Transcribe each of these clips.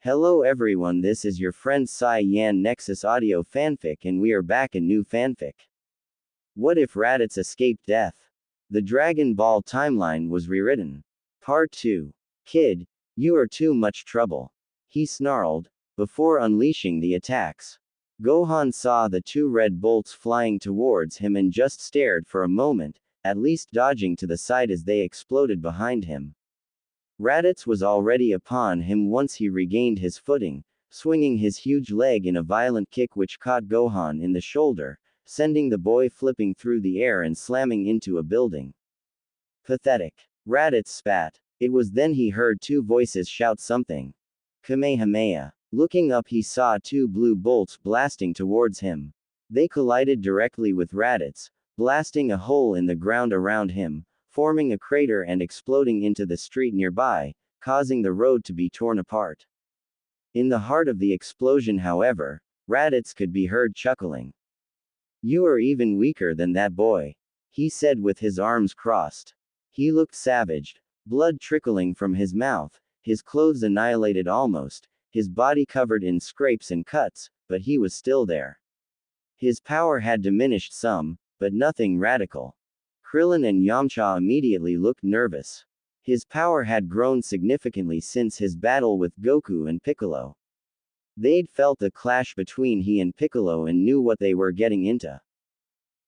Hello everyone, this is your friend Sai Yan Nexus Audio Fanfic and we are back in new fanfic. What if Raditz escaped death? The Dragon Ball timeline was rewritten. Part 2. Kid, you are too much trouble. He snarled, before unleashing the attacks. Gohan saw the two red bolts flying towards him and just stared for a moment, at least dodging to the side as they exploded behind him. Raditz was already upon him once he regained his footing, swinging his huge leg in a violent kick which caught Gohan in the shoulder, sending the boy flipping through the air and slamming into a building. Pathetic. Raditz spat. It was then he heard two voices shout something. Kamehameha. Looking up he saw two blue bolts blasting towards him. They collided directly with Raditz, blasting a hole in the ground around him, forming a crater and exploding into the street nearby, causing the road to be torn apart. In the heart of the explosion, however, Raditz could be heard chuckling. "You are even weaker than that boy," he said with his arms crossed. He looked savage, blood trickling from his mouth, his clothes annihilated almost, his body covered in scrapes and cuts, but he was still there. His power had diminished some, but nothing radical. Krillin and Yamcha immediately looked nervous. His power had grown significantly since his battle with Goku and Piccolo. They'd felt the clash between he and Piccolo and knew what they were getting into.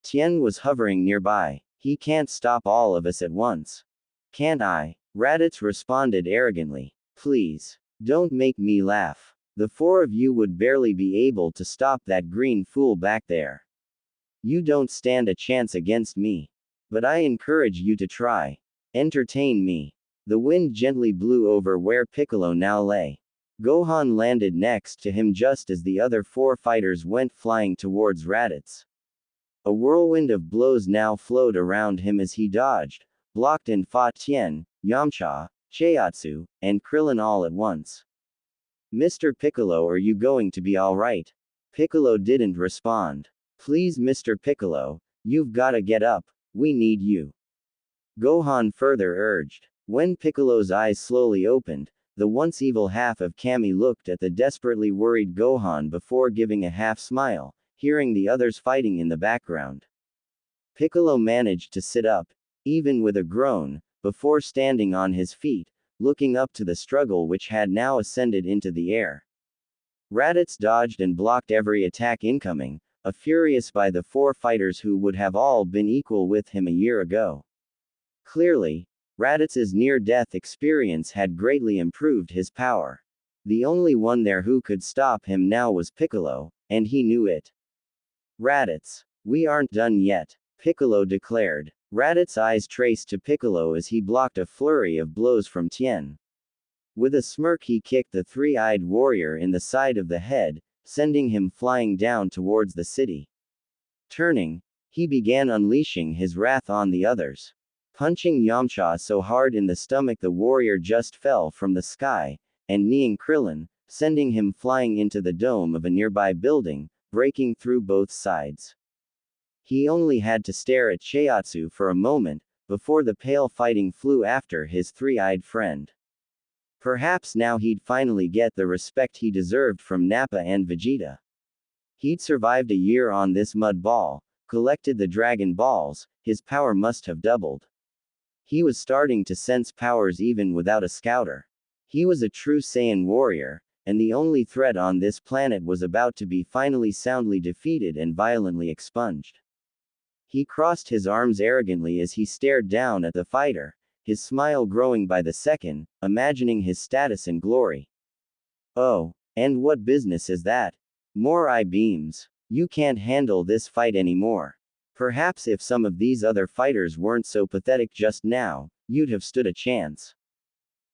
Tien was hovering nearby. "He can't stop all of us at once." "Can't I?" Raditz responded arrogantly. "Please. Don't make me laugh. The four of you would barely be able to stop that green fool back there. You don't stand a chance against me. But I encourage you to try. Entertain me." The wind gently blew over where Piccolo now lay. Gohan landed next to him just as the other four fighters went flying towards Raditz. A whirlwind of blows now flowed around him as he dodged, blocked and fought Tien, Yamcha, Chiatsu, and Krillin all at once. "Mr. Piccolo, are you going to be alright?" Piccolo didn't respond. "Please Mr. Piccolo, you've gotta get up. We need you," Gohan further urged. When Piccolo's eyes slowly opened, the once evil half of Kami looked at the desperately worried Gohan before giving a half smile, hearing the others fighting in the background. Piccolo managed to sit up, even with a groan, before standing on his feet, looking up to the struggle which had now ascended into the air. Raditz dodged and blocked every attack incoming, furious by the four fighters who would have all been equal with him a year ago. Clearly, Raditz's near-death experience had greatly improved his power. The only one there who could stop him now was Piccolo, and he knew it. "Raditz, we aren't done yet," Piccolo declared. Raditz's eyes traced to Piccolo as he blocked a flurry of blows from Tien. With a smirk he kicked the three-eyed warrior in the side of the head, sending him flying down towards the city. Turning, he began unleashing his wrath on the others. Punching Yamcha so hard in the stomach the warrior just fell from the sky, and kneeing Krillin, sending him flying into the dome of a nearby building, breaking through both sides. He only had to stare at Chiatsu for a moment, before the pale fighting flew after his three-eyed friend. Perhaps now he'd finally get the respect he deserved from Nappa and Vegeta. He'd survived a year on this mud ball, collected the Dragon Balls, his power must have doubled. He was starting to sense powers even without a scouter. He was a true Saiyan warrior, and the only threat on this planet was about to be finally soundly defeated and violently expunged. He crossed his arms arrogantly as he stared down at the fighter, his smile growing by the second, imagining his status and glory. "Oh, and what business is that? More I-beams. You can't handle this fight anymore. Perhaps if some of these other fighters weren't so pathetic just now, you'd have stood a chance.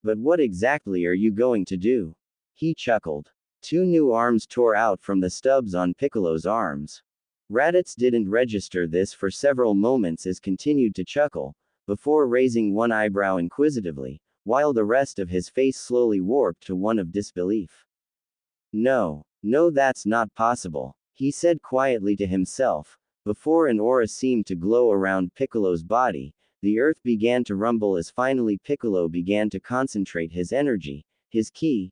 But what exactly are you going to do?" He chuckled. Two new arms tore out from the stubs on Piccolo's arms. Raditz didn't register this for several moments as continued to chuckle, before raising one eyebrow inquisitively, while the rest of his face slowly warped to one of disbelief. No, that's not possible," he said quietly to himself, before an aura seemed to glow around Piccolo's body. The earth began to rumble as finally Piccolo began to concentrate his energy, his ki,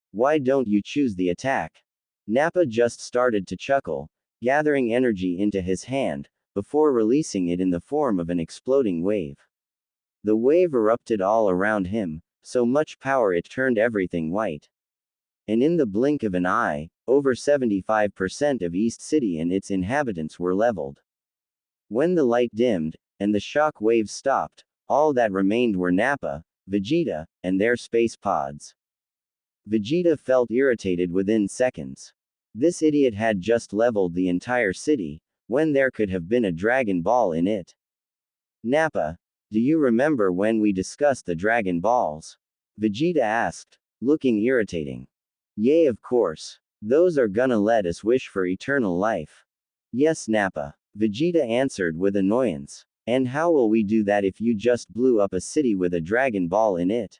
Why don't you choose the attack? Nappa just started to chuckle, gathering energy into his hand, before releasing it in the form of an exploding wave. The wave erupted all around him, so much power it turned everything white. And in the blink of an eye, over 75% of East City and its inhabitants were leveled. When the light dimmed, and the shock waves stopped, all that remained were Nappa, Vegeta, and their space pods. Vegeta felt irritated within seconds. This idiot had just leveled the entire city, when there could have been a Dragon Ball in it. Nappa, do you remember when we discussed the Dragon Balls? Vegeta asked, looking irritating. Yay, of course. Those are gonna let us wish for eternal life. Yes, Nappa. Vegeta answered with annoyance. And how will we do that if you just blew up a city with a Dragon Ball in it?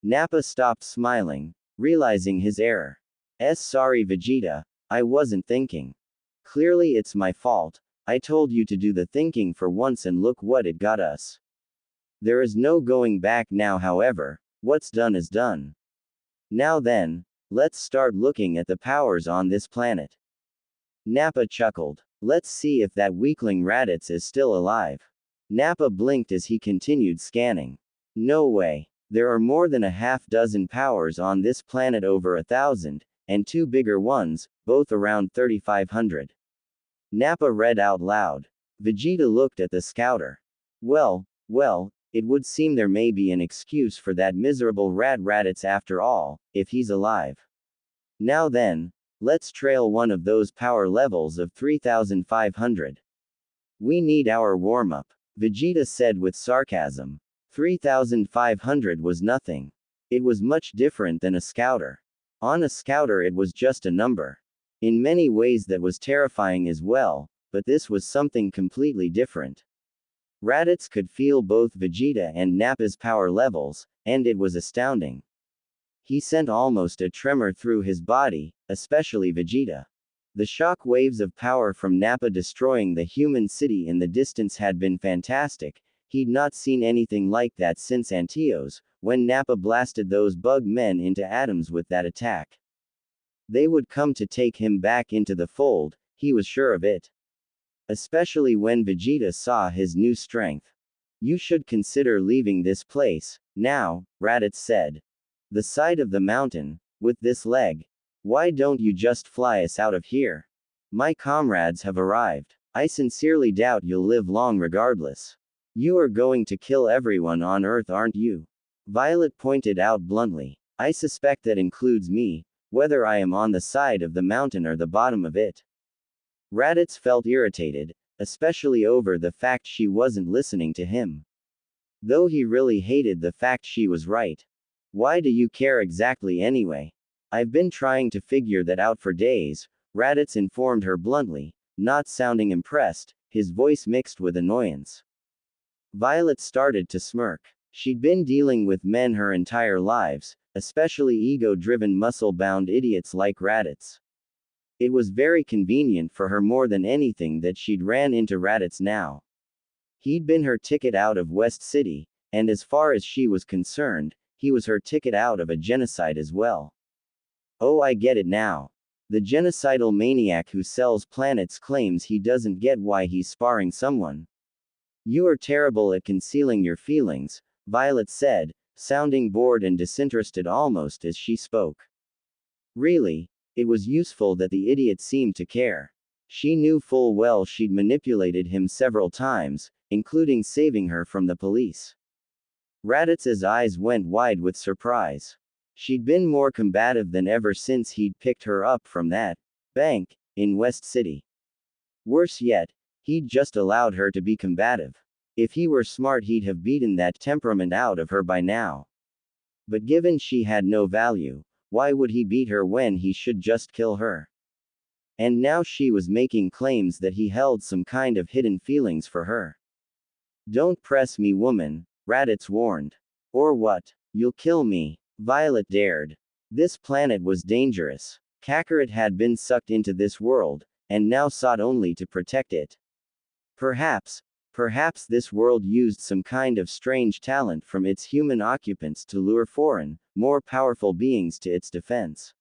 Nappa stopped smiling, realizing his error. Sorry Vegeta, I wasn't thinking. Clearly it's my fault. I told you to do the thinking for once and look what it got us. There is no going back now, however, what's done is done. Now then, let's start looking at the powers on this planet. Nappa chuckled. Let's see if that weakling Raditz is still alive. Nappa blinked as he continued scanning. No way. There are more than a half-dozen powers on this planet, over 1,000, and 2 bigger ones, both around 3,500. Nappa read out loud. Vegeta looked at the scouter. Well, it would seem there may be an excuse for that miserable Raditz after all, if he's alive. Now then, let's trail one of those power levels of 3,500. We need our warm-up, Vegeta said with sarcasm. 3,500 was nothing. It was much different than a scouter. On a scouter it was just a number. In many ways that was terrifying as well, but this was something completely different. Raditz could feel both Vegeta and Nappa's power levels, and it was astounding. He sent almost a tremor through his body, especially Vegeta. The shock waves of power from Nappa destroying the human city in the distance had been fantastic. He'd not seen anything like that since Anteos, when Nappa blasted those bug men into atoms with that attack. They would come to take him back into the fold, he was sure of it. Especially when Vegeta saw his new strength. You should consider leaving this place, now, Raditz said. The side of the mountain, with this leg. Why don't you just fly us out of here? My comrades have arrived. I sincerely doubt you'll live long regardless. You are going to kill everyone on Earth, aren't you? Violet pointed out bluntly. I suspect that includes me, whether I am on the side of the mountain or the bottom of it. Raditz felt irritated, especially over the fact she wasn't listening to him. Though he really hated the fact she was right. Why do you care exactly anyway? I've been trying to figure that out for days, Raditz informed her bluntly, not sounding impressed, his voice mixed with annoyance. Violet started to smirk. She'd been dealing with men her entire lives, especially ego-driven muscle-bound idiots like Raditz. It was very convenient for her more than anything that she'd ran into Raditz now. He'd been her ticket out of West City, and as far as she was concerned, he was her ticket out of a genocide as well. Oh, I get it now. The genocidal maniac who sells planets claims he doesn't get why he's sparring someone. You are terrible at concealing your feelings, Violet said, sounding bored and disinterested almost as she spoke. Really, it was useful that the idiot seemed to care. She knew full well she'd manipulated him several times, including saving her from the police. Raditz's eyes went wide with surprise. She'd been more combative than ever since he'd picked her up from that bank in West City. Worse yet, he'd just allowed her to be combative. If he were smart, he'd have beaten that temperament out of her by now. But given she had no value, why would he beat her when he should just kill her? And now she was making claims that he held some kind of hidden feelings for her. Don't press me, woman, Raditz warned. Or what? You'll kill me, Violet dared. This planet was dangerous. Kakarot had been sucked into this world, and now sought only to protect it. Perhaps Perhaps this world used some kind of strange talent from its human occupants to lure foreign, more powerful beings to its defense.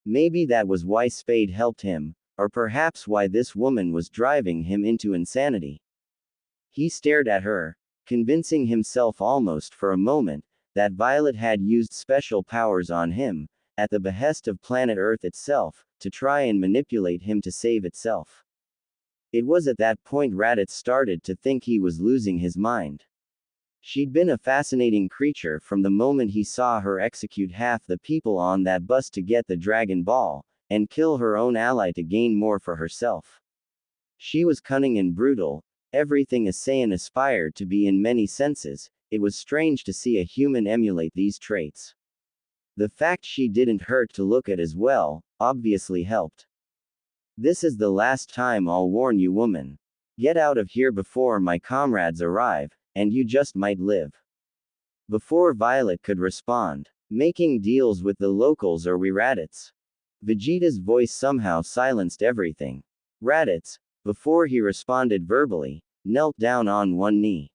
Maybe that was why Spade helped him, or perhaps why this woman was driving him into insanity. He stared at her, convincing himself almost for a moment that Violet had used special powers on him, at the behest of planet Earth itself, to try and manipulate him to save itself. It was at that point Raditz started to think he was losing his mind. She'd been a fascinating creature from the moment he saw her execute half the people on that bus to get the Dragon Ball, and kill her own ally to gain more for herself. She was cunning and brutal, everything a Saiyan aspired to be in many senses. It was strange to see a human emulate these traits. The fact she didn't hurt to look at as well, obviously helped. This is the last time I'll warn you, woman. Get out of here before my comrades arrive, and you just might live. Before Violet could respond, making deals with the locals or we Raditz. Vegeta's voice somehow silenced everything. Raditz, before he responded verbally, knelt down on one knee.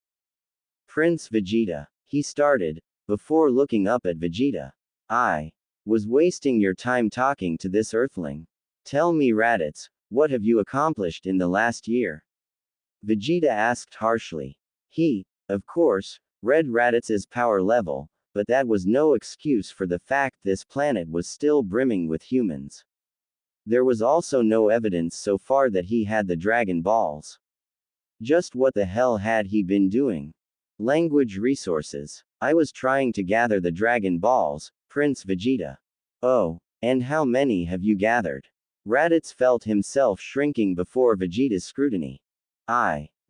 Prince Vegeta, he started, before looking up at Vegeta. I was wasting your time talking to this earthling. Tell me, Raditz, what have you accomplished in the last year? Vegeta asked harshly. He, of course, read Raditz's power level, but that was no excuse for the fact this planet was still brimming with humans. There was also no evidence so far that he had the Dragon Balls. Just what the hell had he been doing? Language resources. I was trying to gather the Dragon Balls, Prince Vegeta. Oh, and how many have you gathered? Raditz felt himself shrinking before Vegeta's scrutiny.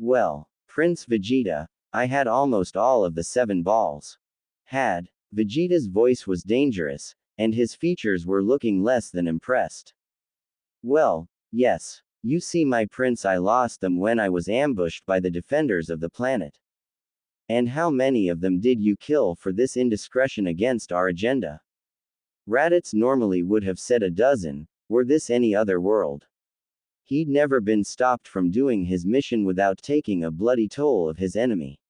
Well, Prince Vegeta, I had almost all of the 7 balls. Had. Vegeta's voice was dangerous, and his features were looking less than impressed. Well, yes. You see, my prince, I lost them when I was ambushed by the defenders of the planet. And how many of them did you kill for this indiscretion against our agenda? Raditz normally would have said a dozen, were this any other world. He'd never been stopped from doing his mission without taking a bloody toll of his enemy.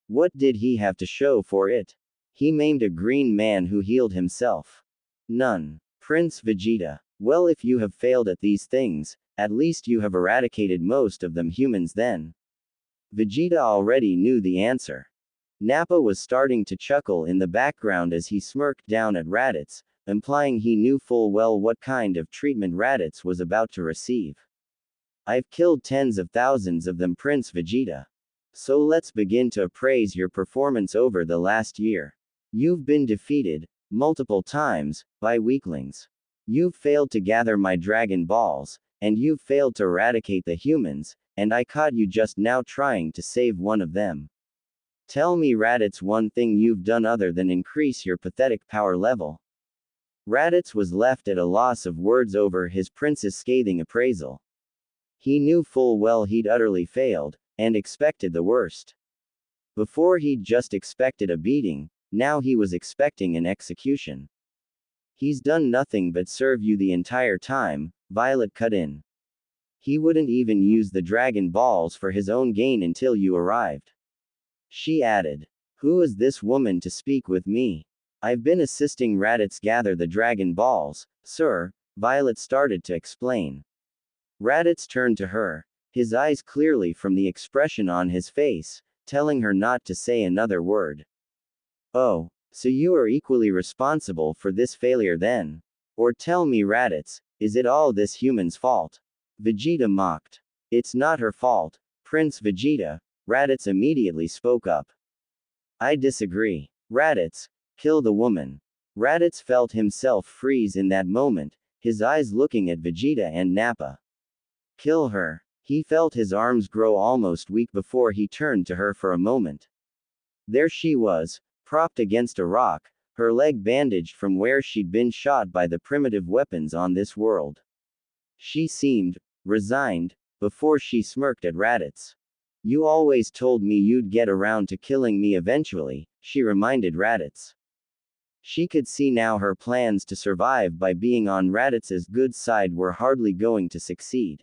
What did he have to show for it? He maimed a green man who healed himself. None. Prince Vegeta. Well, if you have failed at these things, at least you have eradicated most of them humans then. Vegeta already knew the answer. Nappa was starting to chuckle in the background as he smirked down at Raditz, implying he knew full well what kind of treatment Raditz was about to receive. I've killed tens of thousands of them, Prince Vegeta. So let's begin to appraise your performance over the last year. You've been defeated, multiple times, by weaklings. You've failed to gather my Dragon Balls, and you've failed to eradicate the humans, and I caught you just now trying to save one of them. Tell me, Raditz, one thing you've done other than increase your pathetic power level. Raditz was left at a loss of words over his prince's scathing appraisal. He knew full well he'd utterly failed, and expected the worst. Before he'd just expected a beating, now he was expecting an execution. He's done nothing but serve you the entire time, Violet cut in. He wouldn't even use the Dragon Balls for his own gain until you arrived. She added. Who is this woman to speak with me? I've been assisting Raditz gather the Dragon Balls, sir, Violet started to explain. Raditz turned to her, his eyes clearly from the expression on his face, telling her not to say another word. Oh, so you are equally responsible for this failure then? Or tell me, Raditz, is it all this human's fault? Vegeta mocked. It's not her fault, Prince Vegeta, Raditz immediately spoke up. I disagree. Raditz, kill the woman. Raditz felt himself freeze in that moment, his eyes looking at Vegeta and Nappa. Kill her. He felt his arms grow almost weak before he turned to her for a moment. There she was, propped against a rock, her leg bandaged from where she'd been shot by the primitive weapons on this world. She seemed resigned, before she smirked at Raditz. You always told me you'd get around to killing me eventually, she reminded Raditz. She could see now her plans to survive by being on Raditz's good side were hardly going to succeed.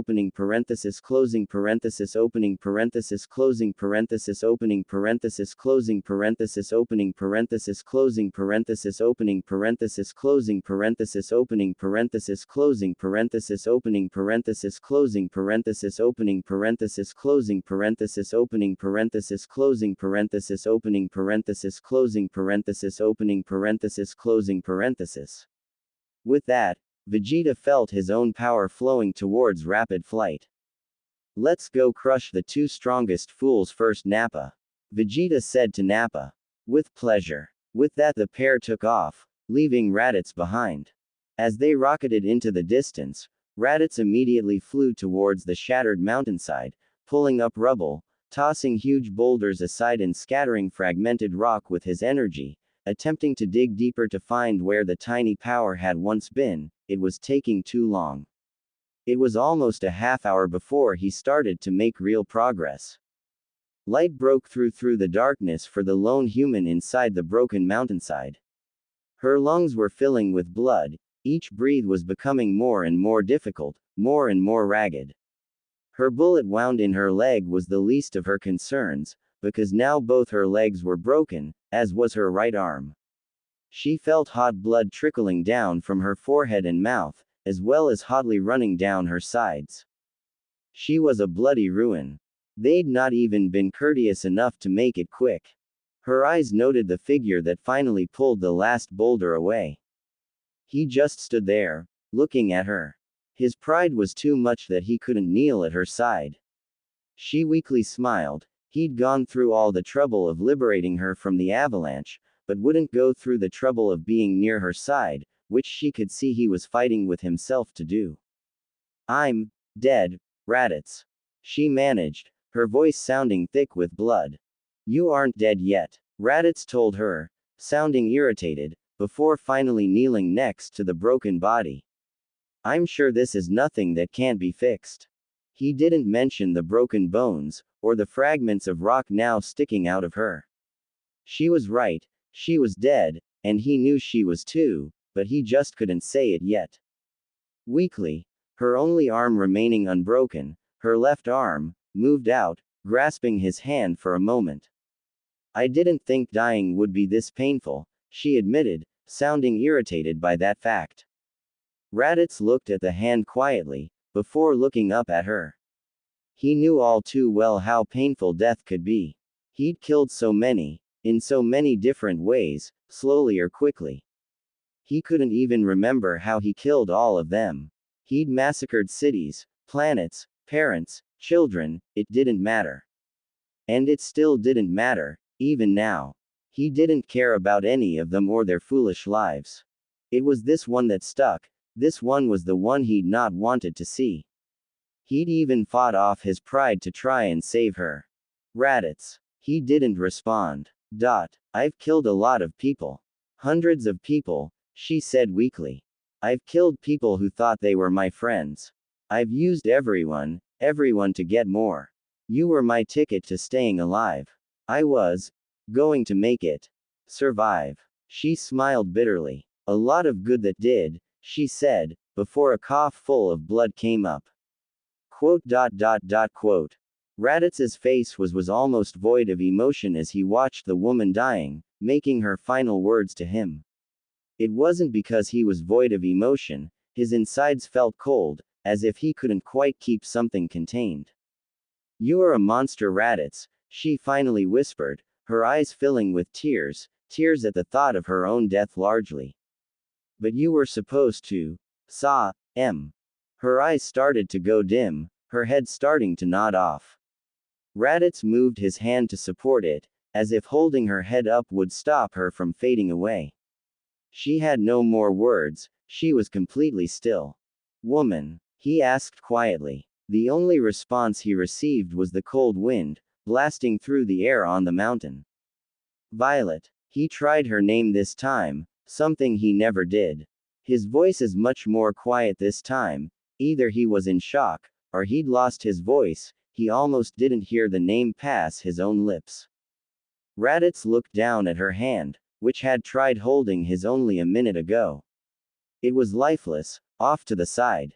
opening parenthesis closing parenthesis opening parenthesis closing parenthesis opening parenthesis closing parenthesis opening parenthesis closing parenthesis opening parenthesis closing parenthesis opening parenthesis closing parenthesis opening parenthesis closing parenthesis opening parenthesis closing parenthesis opening parenthesis closing parenthesis opening parenthesis closing parenthesis opening parenthesis closing parenthesis. With that, Vegeta felt his own power flowing towards rapid flight. Let's go crush the two strongest fools first, Nappa. Vegeta said to Nappa. With pleasure. With that, the pair took off, leaving Raditz behind. As they rocketed into the distance, Raditz immediately flew towards the shattered mountainside, pulling up rubble, tossing huge boulders aside and scattering fragmented rock with his energy, attempting to dig deeper to find where the tiny power had once been. It was taking too long. It was almost a half hour before he started to make real progress. Light broke through the darkness for the lone human inside the broken mountainside. Her lungs were filling with blood, each breath was becoming more and more difficult, more and more ragged. Her bullet wound in her leg was the least of her concerns, because now both her legs were broken, as was her right arm. She felt hot blood trickling down from her forehead and mouth, as well as hotly running down her sides. She was a bloody ruin. They'd not even been courteous enough to make it quick. Her eyes noted the figure that finally pulled the last boulder away. He just stood there, looking at her. His pride was too much that he couldn't kneel at her side. She weakly smiled. He'd gone through all the trouble of liberating her from the avalanche, but wouldn't go through the trouble of being near her side, which she could see he was fighting with himself to do. I'm dead, Raditz. She managed, her voice sounding thick with blood. You aren't dead yet, Raditz told her, sounding irritated, before finally kneeling next to the broken body. I'm sure this is nothing that can't be fixed. He didn't mention the broken bones, or the fragments of rock now sticking out of her. She was right. She was dead, and he knew she was too, but he just couldn't say it yet. Weakly, her only arm remaining unbroken, her left arm, moved out, grasping his hand for a moment. I didn't think dying would be this painful, she admitted, sounding irritated by that fact. Raditz looked at the hand quietly, before looking up at her. He knew all too well how painful death could be. He'd killed so many, in so many different ways, slowly or quickly. He couldn't even remember how he killed all of them. He'd massacred cities, planets, parents, children, it didn't matter. And it still didn't matter, even now. He didn't care about any of them or their foolish lives. It was this one that stuck, this one was the one he'd not wanted to see. He'd even fought off his pride to try and save her. Raditz. He didn't respond. I've killed a lot of people. Hundreds of people, she said weakly. I've killed people who thought they were my friends. I've used everyone to get more. You were my ticket to staying alive. I was going to make it. Survive. She smiled bitterly. A lot of good that did, she said, before a cough full of blood came up. Quote. Raditz's face was almost void of emotion as he watched the woman dying, making her final words to him. It wasn't because he was void of emotion, his insides felt cold, as if he couldn't quite keep something contained. You are a monster, Raditz, she finally whispered, her eyes filling with tears at the thought of her own death largely. But you were supposed to. Her eyes started to go dim, her head starting to nod off. Raditz moved his hand to support it, as if holding her head up would stop her from fading away. She had no more words, she was completely still. Woman, he asked quietly. The only response he received was the cold wind, blasting through the air on the mountain. Violet. He tried her name this time, something he never did. His voice is much more quiet this time, either he was in shock, or he'd lost his voice, he almost didn't hear the name pass his own lips. Raditz looked down at her hand, which had tried holding his only a minute ago. It was lifeless, off to the side.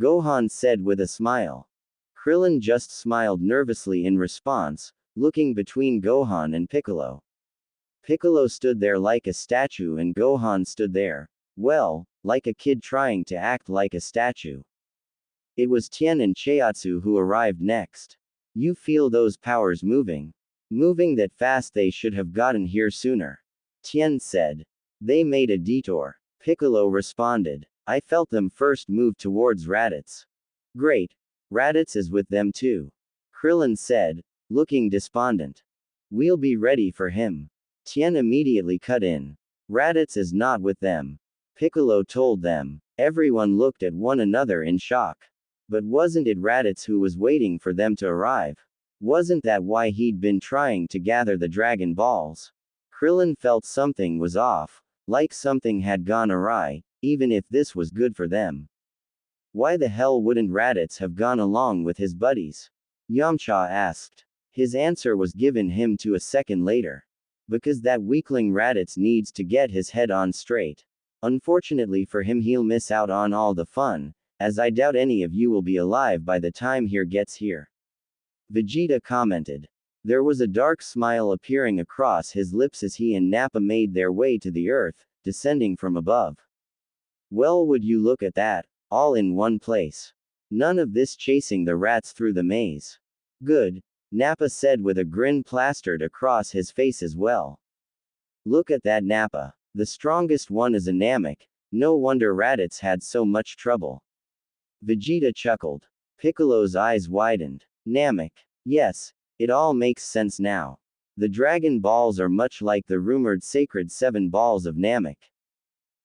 Gohan said with a smile. Krillin just smiled nervously in response, looking between Gohan and Piccolo. Piccolo stood there like a statue and Gohan stood there, well, like a kid trying to act like a statue. It was Tien and Chiatsu who arrived next. You feel those powers moving? Moving that fast, they should have gotten here sooner. Tien said. They made a detour. Piccolo responded. I felt them first move towards Raditz. Great. Raditz is with them too. Krillin said, looking despondent. We'll be ready for him. Tien immediately cut in. Raditz is not with them. Piccolo told them. Everyone looked at one another in shock. But wasn't it Raditz who was waiting for them to arrive? Wasn't that why he'd been trying to gather the Dragon Balls? Krillin felt something was off, like something had gone awry, even if this was good for them. Why the hell wouldn't Raditz have gone along with his buddies? Yamcha asked. His answer was given him to a second later. Because that weakling Raditz needs to get his head on straight. Unfortunately for him, he'll miss out on all the fun, as I doubt any of you will be alive by the time he gets here. Vegeta commented. There was a dark smile appearing across his lips as he and Nappa made their way to the earth, descending from above. Well, would you look at that, all in one place. None of this chasing the rats through the maze. Good, Nappa said with a grin plastered across his face as well. Look at that Nappa. The strongest one is a Namek, no wonder Raditz had so much trouble. Vegeta chuckled. Piccolo's eyes widened. Namek. Yes, it all makes sense now. The Dragon Balls are much like the rumored sacred 7 balls of Namek.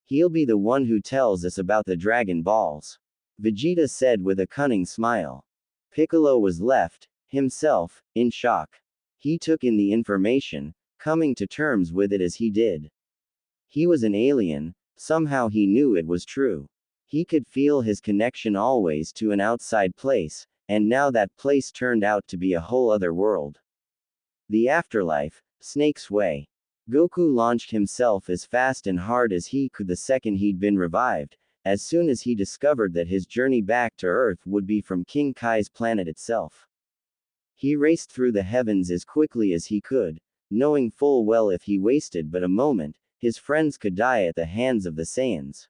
He'll be the one who tells us about the Dragon Balls. Vegeta said with a cunning smile. Piccolo was left, himself, in shock. He took in the information, coming to terms with it as he did. He was an alien, somehow he knew it was true. He could feel his connection always to an outside place, and now that place turned out to be a whole other world. The afterlife, Snake's way. Goku launched himself as fast and hard as he could the second he'd been revived, as soon as he discovered that his journey back to Earth would be from King Kai's planet itself. He raced through the heavens as quickly as he could, knowing full well if he wasted but a moment, his friends could die at the hands of the Saiyans.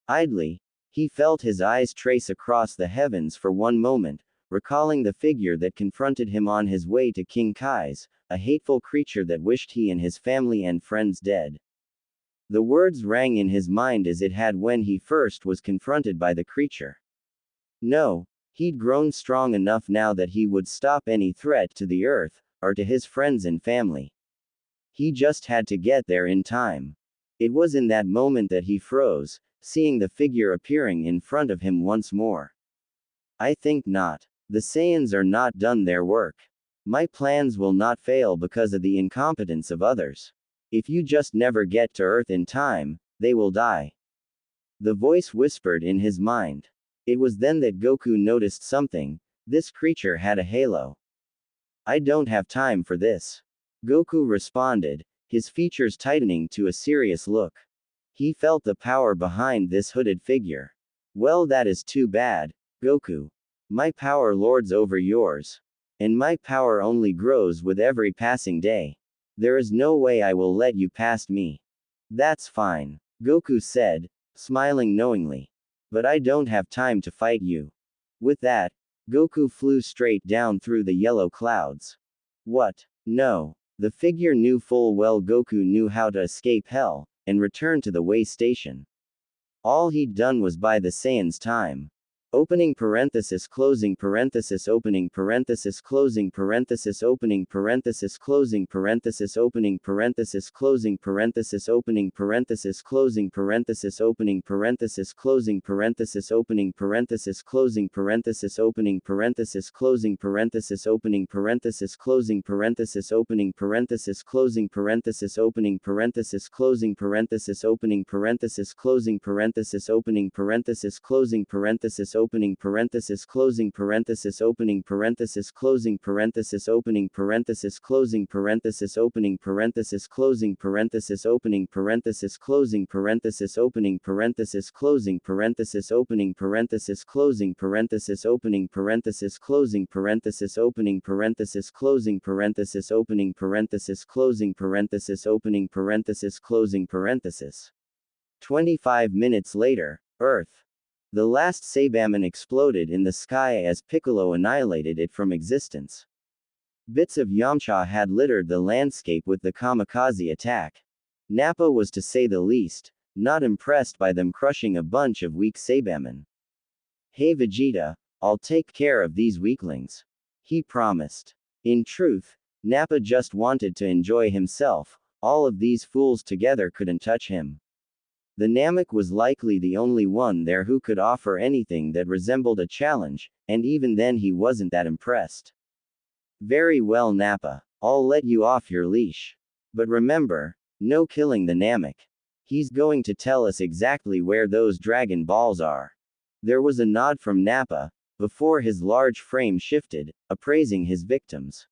Idly, he felt his eyes trace across the heavens for one moment, recalling the figure that confronted him on his way to King Kai's, a hateful creature that wished he and his family and friends dead. The words rang in his mind as it had when he first was confronted by the creature. No, he'd grown strong enough now that he would stop any threat to the Earth, or to his friends and family. He just had to get there in time. It was in that moment that he froze, seeing the figure appearing in front of him once more. I think not. The Saiyans are not done their work. My plans will not fail because of the incompetence of others. If you just never get to Earth in time, they will die. The voice whispered in his mind. It was then that Goku noticed something. This creature had a halo. I don't have time for this. Goku responded, his features tightening to a serious look. He felt the power behind this hooded figure. Well, that is too bad, Goku. My power lords over yours. And my power only grows with every passing day. There is no way I will let you past me. That's fine, Goku said, smiling knowingly. But I don't have time to fight you. With that, Goku flew straight down through the yellow clouds. What? No. The figure knew full well Goku knew how to escape hell, and return to the way station. All he'd done was buy the Saiyans time. Opening parenthesis closing parenthesis opening parenthesis closing parenthesis opening parenthesis closing parenthesis opening parenthesis closing parenthesis opening parenthesis closing parenthesis opening parenthesis closing parenthesis opening parenthesis closing parenthesis opening parenthesis closing parenthesis opening parenthesis closing parenthesis opening parenthesis closing parenthesis opening parenthesis closing parenthesis opening parenthesis closing parenthesis opening parenthesis closing parenthesis opening parenthesis closing parenthesis opening parenthesis closing parenthesis opening parenthesis closing parenthesis opening parenthesis closing parenthesis opening parenthesis closing parenthesis opening parenthesis closing parenthesis opening parenthesis closing parenthesis opening parenthesis closing parenthesis opening parenthesis closing parenthesis opening parenthesis closing parenthesis opening parenthesis closing parenthesis. 25 minutes later, Earth. The last Saibaman exploded in the sky as Piccolo annihilated it from existence. Bits of Yamcha had littered the landscape with the kamikaze attack. Nappa was, to say the least, not impressed by them crushing a bunch of weak Saibaman. "Hey Vegeta, I'll take care of these weaklings," he promised. In truth, Nappa just wanted to enjoy himself. All of these fools together couldn't touch him. The Namek was likely the only one there who could offer anything that resembled a challenge, and even then he wasn't that impressed. "Very well Nappa, I'll let you off your leash. But remember, no killing the Namek. He's going to tell us exactly where those Dragon Balls are." There was a nod from Nappa, before his large frame shifted, appraising his victims.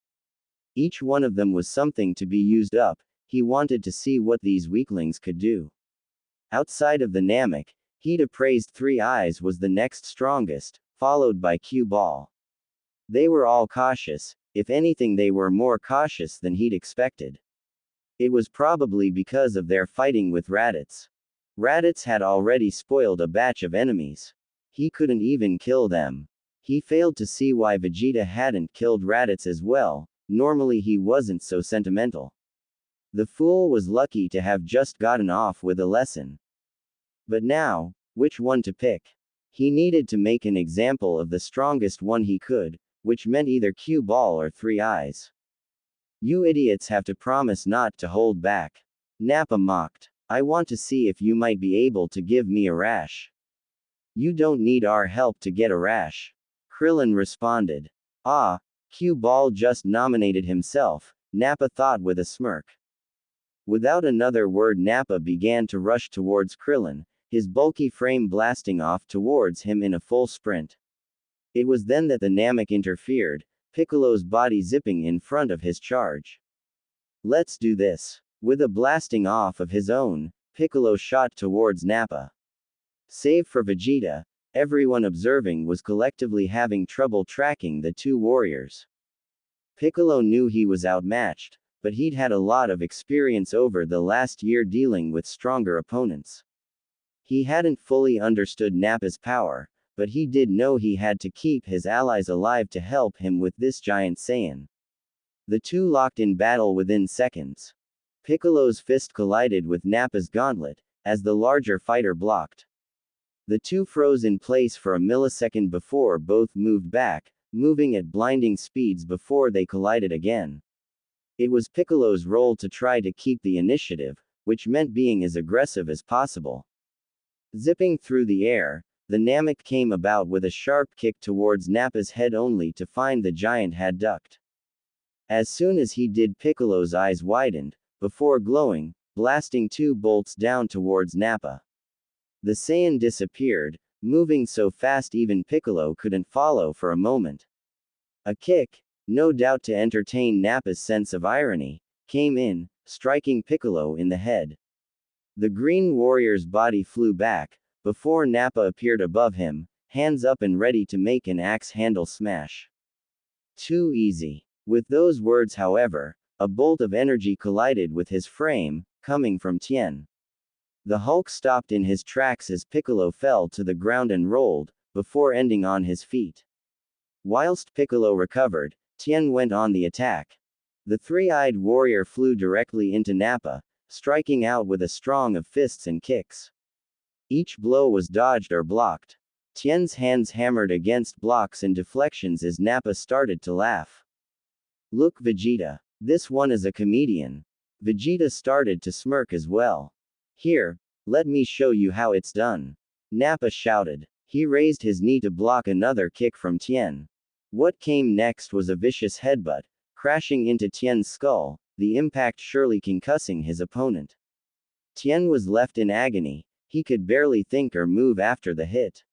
Each one of them was something to be used up. He wanted to see what these weaklings could do. Outside of the Namek, he'd appraised Three Eyes was the next strongest, followed by Q Ball. They were all cautious. If anything, they were more cautious than he'd expected. It was probably because of their fighting with Raditz. Raditz had already spoiled a batch of enemies. He couldn't even kill them. He failed to see why Vegeta hadn't killed Raditz as well. Normally he wasn't so sentimental. The fool was lucky to have just gotten off with a lesson. But now, which one to pick? He needed to make an example of the strongest one he could, which meant either Q Ball or Three Eyes. "You idiots have to promise not to hold back," Nappa mocked. "I want to see if you might be able to give me a rash." "You don't need our help to get a rash," Krillin responded. "Ah, Q Ball just nominated himself," Nappa thought with a smirk. Without another word, Nappa began to rush towards Krillin, his bulky frame blasting off towards him in a full sprint. It was then that the Namek interfered, Piccolo's body zipping in front of his charge. "Let's do this." With a blasting off of his own, Piccolo shot towards Nappa. Save for Vegeta, everyone observing was collectively having trouble tracking the two warriors. Piccolo knew he was outmatched, but he'd had a lot of experience over the last year dealing with stronger opponents. He hadn't fully understood Nappa's power, but he did know he had to keep his allies alive to help him with this giant Saiyan. The two locked in battle within seconds. Piccolo's fist collided with Nappa's gauntlet, as the larger fighter blocked. The two froze in place for a millisecond before both moved back, moving at blinding speeds before they collided again. It was Piccolo's role to try to keep the initiative, which meant being as aggressive as possible. Zipping through the air, the Namek came about with a sharp kick towards Nappa's head only to find the giant had ducked. As soon as he did, Piccolo's eyes widened, before glowing, blasting two bolts down towards Nappa. The Saiyan disappeared, moving so fast even Piccolo couldn't follow for a moment. A kick, no doubt to entertain Nappa's sense of irony, came in, striking Piccolo in the head. The Green Warrior's body flew back, before Nappa appeared above him, hands up and ready to make an axe handle smash. Too easy. With those words, however, a bolt of energy collided with his frame, coming from Tien. The Hulk stopped in his tracks as Piccolo fell to the ground and rolled, before ending on his feet. Whilst Piccolo recovered, Tien went on the attack. The three-eyed warrior flew directly into Nappa, striking out with a strong of fists and kicks. Each blow was dodged or blocked. Tien's hands hammered against blocks and deflections as Nappa started to laugh. "Look Vegeta, this one is a comedian." Vegeta started to smirk as well. "Here, let me show you how it's done," Nappa shouted. He raised his knee to block another kick from Tien. What came next was a vicious headbutt, crashing into Tien's skull, the impact surely concussing his opponent. Tien was left in agony. He could barely think or move after the hit.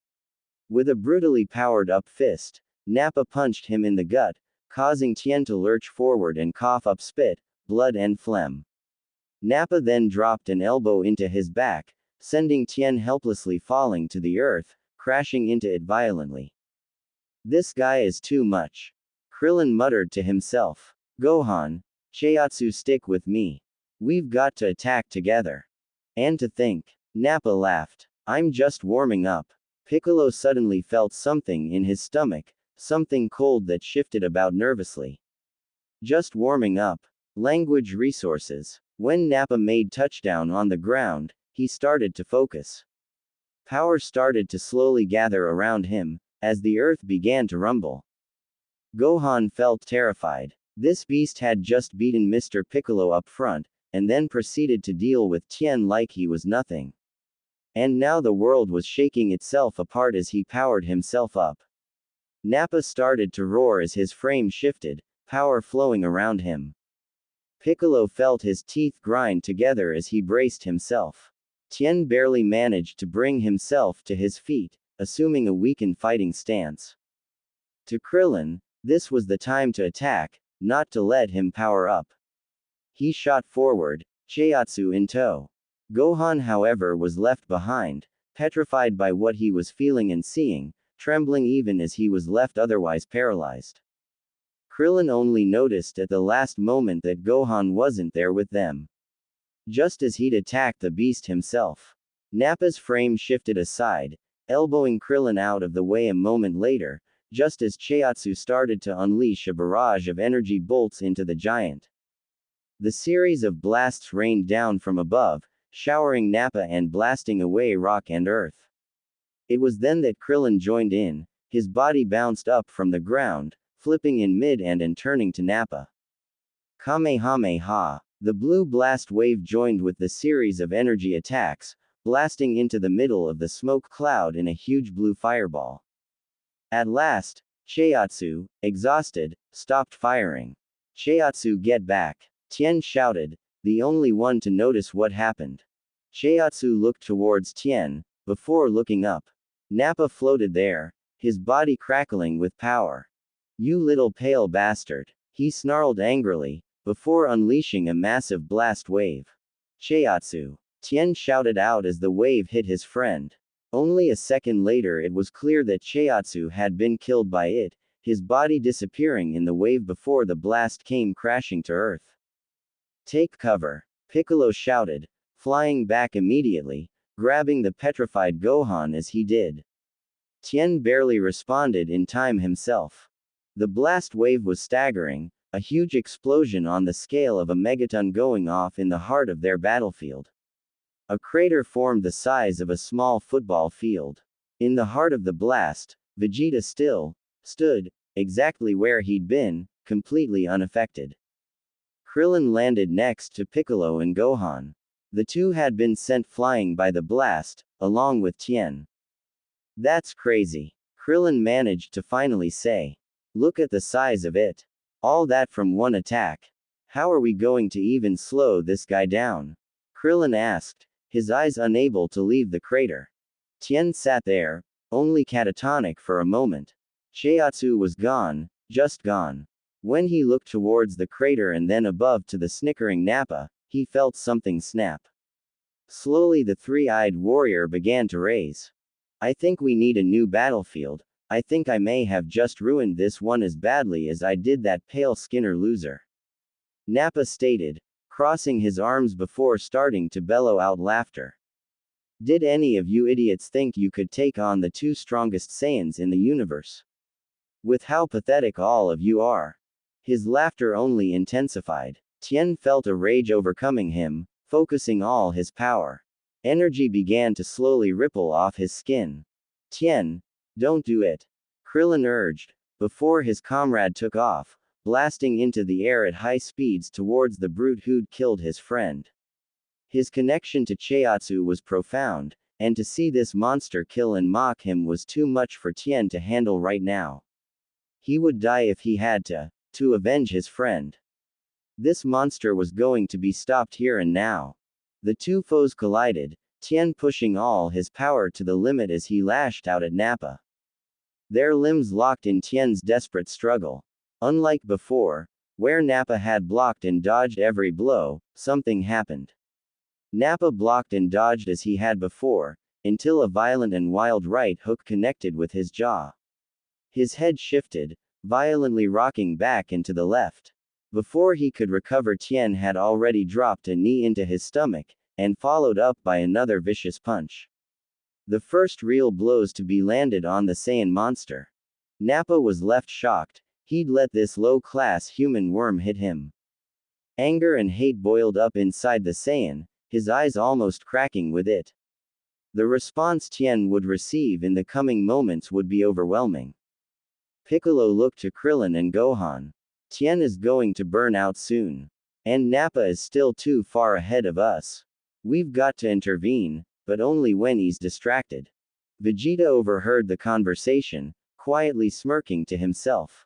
With a brutally powered-up fist, Nappa punched him in the gut, causing Tien to lurch forward and cough up spit, blood and phlegm. Nappa then dropped an elbow into his back, sending Tien helplessly falling to the earth, crashing into it violently. This guy is too much. Krillin muttered to himself. Gohan, Chiatsu, stick with me. We've got to attack together. And to think. Nappa laughed. I'm just warming up. Piccolo suddenly felt something in his stomach, something cold that shifted about nervously. Just warming up. Language resources. When Nappa made touchdown on the ground, he started to focus. Power started to slowly gather around him, as the earth began to rumble. Gohan felt terrified. This beast had just beaten Mr. Piccolo up front, and then proceeded to deal with Tien like he was nothing. And now the world was shaking itself apart as he powered himself up. Nappa started to roar as his frame shifted, power flowing around him. Piccolo felt his teeth grind together as he braced himself. Tien barely managed to bring himself to his feet, assuming a weakened fighting stance. To Krillin, this was the time to attack, not to let him power up. He shot forward, Chiatsu in tow. Gohan, however, was left behind, petrified by what he was feeling and seeing, trembling even as he was left otherwise paralyzed. Krillin only noticed at the last moment that Gohan wasn't there with them. Just as he'd attacked the beast himself. Nappa's frame shifted aside, elbowing Krillin out of the way a moment later, just as Chiatsu started to unleash a barrage of energy bolts into the giant. The series of blasts rained down from above, showering Nappa and blasting away rock and earth. It was then that Krillin joined in, his body bounced up from the ground, flipping in mid and turning to Nappa. Kamehameha. The blue blast wave joined with the series of energy attacks, blasting into the middle of the smoke cloud in a huge blue fireball. At last, Chiatsu, exhausted, stopped firing. Chiatsu, get back! Tien shouted, the only one to notice what happened. Chiatsu looked towards Tien, before looking up. Nappa floated there, his body crackling with power. You little pale bastard, he snarled angrily, before unleashing a massive blast wave. Chiatsu! Tien shouted out as the wave hit his friend. Only a second later it was clear that Chiatsu had been killed by it, his body disappearing in the wave before the blast came crashing to earth. Take cover! Piccolo shouted, flying back immediately, grabbing the petrified Gohan as he did. Tien barely responded in time himself. The blast wave was staggering, a huge explosion on the scale of a megaton going off in the heart of their battlefield. A crater formed the size of a small football field. In the heart of the blast, Vegeta still stood, exactly where he'd been, completely unaffected. Krillin landed next to Piccolo and Gohan. The two had been sent flying by the blast, along with Tien. That's crazy. Krillin managed to finally say. Look at the size of it. All that from one attack. How are we going to even slow this guy down? Krillin asked, his eyes unable to leave the crater. Tien sat there, only catatonic for a moment. Chiatsu was gone, just gone. When he looked towards the crater and then above to the snickering Nappa, he felt something snap. Slowly the three-eyed warrior began to raise. I think we need a new battlefield. I think I may have just ruined this one as badly as I did that pale Skinner loser. Nappa stated, crossing his arms before starting to bellow out laughter. Did any of you idiots think you could take on the two strongest Saiyans in the universe? With how pathetic all of you are. His laughter only intensified. Tien felt a rage overcoming him, focusing all his power. Energy began to slowly ripple off his skin. Tien, don't do it. Krillin urged, before his comrade took off, blasting into the air at high speeds towards the brute who'd killed his friend. His connection to Chiatsu was profound, and to see this monster kill and mock him was too much for Tien to handle right now. He would die if he had to avenge his friend. This monster was going to be stopped here and now. The two foes collided, Tien pushing all his power to the limit as he lashed out at Nappa. Their limbs locked in Tien's desperate struggle. Unlike before, where Nappa had blocked and dodged every blow, something happened. Nappa blocked and dodged as he had before, until a violent and wild right hook connected with his jaw. His head shifted, violently rocking back and to the left. Before he could recover, Tien had already dropped a knee into his stomach, and followed up by another vicious punch. The first real blows to be landed on the Saiyan monster. Nappa was left shocked. He'd let this low-class human worm hit him. Anger and hate boiled up inside the Saiyan, his eyes almost cracking with it. The response Tien would receive in the coming moments would be overwhelming. Piccolo looked to Krillin and Gohan. Tien is going to burn out soon. And Nappa is still too far ahead of us. We've got to intervene, but only when he's distracted. Vegeta overheard the conversation, quietly smirking to himself.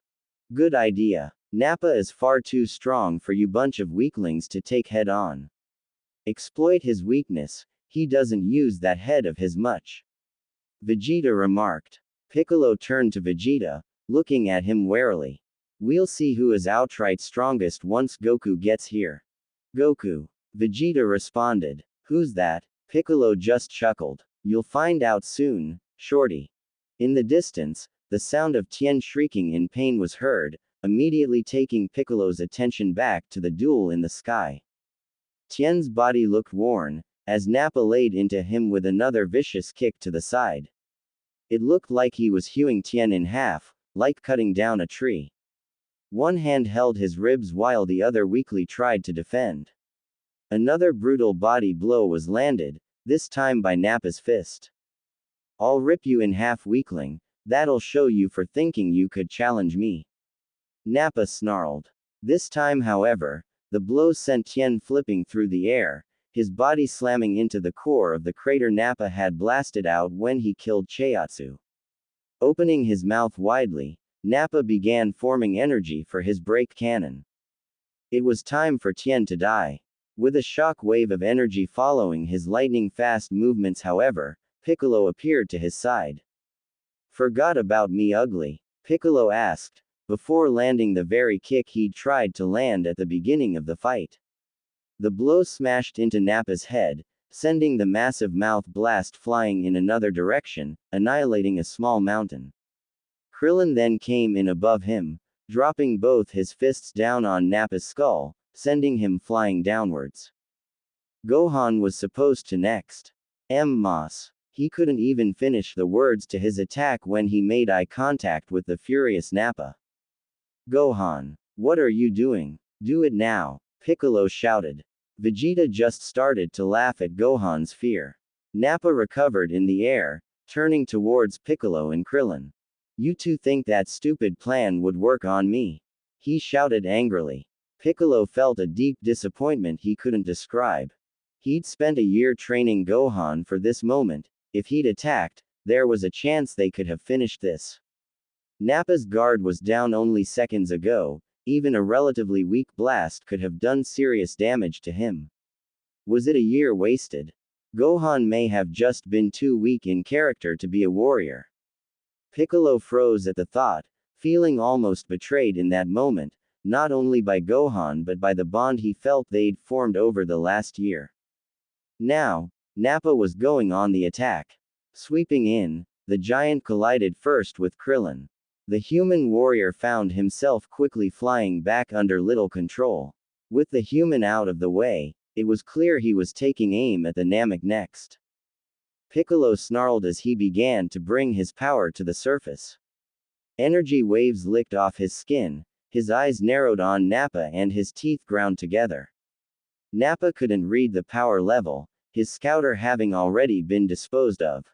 Good idea. Nappa is far too strong for you bunch of weaklings to take head on. Exploit his weakness, he doesn't use that head of his much. Vegeta remarked. Piccolo turned to Vegeta, looking at him warily. We'll see who is outright strongest once Goku gets here. Goku. Vegeta responded. Who's that? Piccolo just chuckled. You'll find out soon, shorty. In the distance, the sound of Tien shrieking in pain was heard, immediately taking Piccolo's attention back to the duel in the sky. Tien's body looked worn, as Nappa laid into him with another vicious kick to the side. It looked like he was hewing Tien in half, like cutting down a tree. One hand held his ribs while the other weakly tried to defend. Another brutal body blow was landed, this time by Nappa's fist. I'll rip you in half, weakling, that'll show you for thinking you could challenge me. Nappa snarled. This time, however, the blow sent Tien flipping through the air, his body slamming into the core of the crater Nappa had blasted out when he killed Chiatsu. Opening his mouth widely, Nappa began forming energy for his break cannon. It was time for Tien to die. With a shock wave of energy following his lightning-fast movements, however, Piccolo appeared to his side. Forgot about me, ugly? Piccolo asked, before landing the very kick he'd tried to land at the beginning of the fight. The blow smashed into Nappa's head, sending the massive mouth blast flying in another direction, annihilating a small mountain. Krillin then came in above him, dropping both his fists down on Nappa's skull, sending him flying downwards. Gohan was supposed to next. Moss. He couldn't even finish the words to his attack when he made eye contact with the furious Nappa. Gohan. What are you doing? Do it now, Piccolo shouted. Vegeta just started to laugh at Gohan's fear. Nappa recovered in the air, turning towards Piccolo and Krillin. You two think that stupid plan would work on me? He shouted angrily. Piccolo felt a deep disappointment he couldn't describe. He'd spent a year training Gohan for this moment. If he'd attacked, there was a chance they could have finished this. Nappa's guard was down only seconds ago, even a relatively weak blast could have done serious damage to him. Was it a year wasted? Gohan may have just been too weak in character to be a warrior. Piccolo froze at the thought, feeling almost betrayed in that moment, not only by Gohan but by the bond he felt they'd formed over the last year. Now, Nappa was going on the attack. Sweeping in, the giant collided first with Krillin. The human warrior found himself quickly flying back under little control. With the human out of the way, it was clear he was taking aim at the Namek next. Piccolo snarled as he began to bring his power to the surface. Energy waves licked off his skin, his eyes narrowed on Nappa and his teeth ground together. Nappa couldn't read the power level, his scouter having already been disposed of.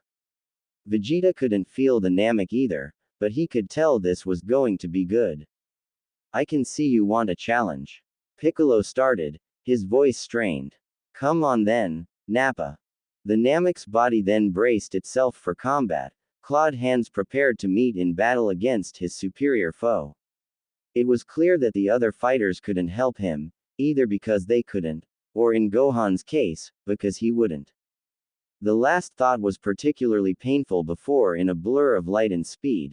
Vegeta couldn't feel the Namek either, but he could tell this was going to be good. I can see you want a challenge. Piccolo started, his voice strained. Come on then, Nappa. The Namek's body then braced itself for combat, clawed hands prepared to meet in battle against his superior foe. It was clear that the other fighters couldn't help him, either because they couldn't, or in Gohan's case, because he wouldn't. The last thought was particularly painful before in a blur of light and speed,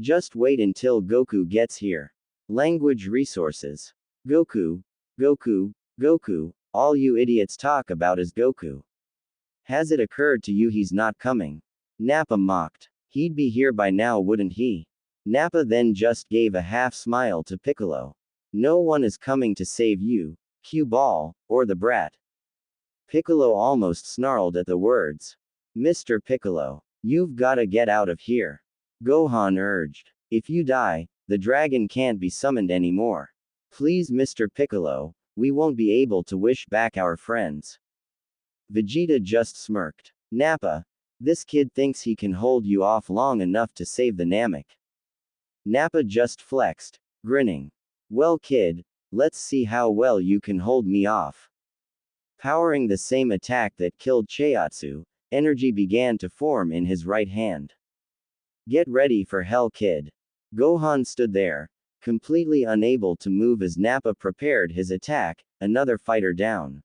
Just wait until Goku gets here. Language resources. Goku, Goku, Goku, all you idiots talk about is Goku. Has it occurred to you he's not coming? Nappa mocked. He'd be here by now, wouldn't he? Nappa then just gave a half smile to Piccolo. No one is coming to save you, Cue Ball, or the brat. Piccolo almost snarled at the words. Mr. Piccolo, you've gotta get out of here. Gohan urged. If you die, the dragon can't be summoned anymore. Please, Mr. Piccolo, we won't be able to wish back our friends. Vegeta just smirked. Nappa, this kid thinks he can hold you off long enough to save the Namek. Nappa just flexed, grinning. Well, kid, let's see how well you can hold me off. Powering the same attack that killed Chiatsu, energy began to form in his right hand. Get ready for hell, kid. Gohan stood there, completely unable to move as Nappa prepared his attack, another fighter down.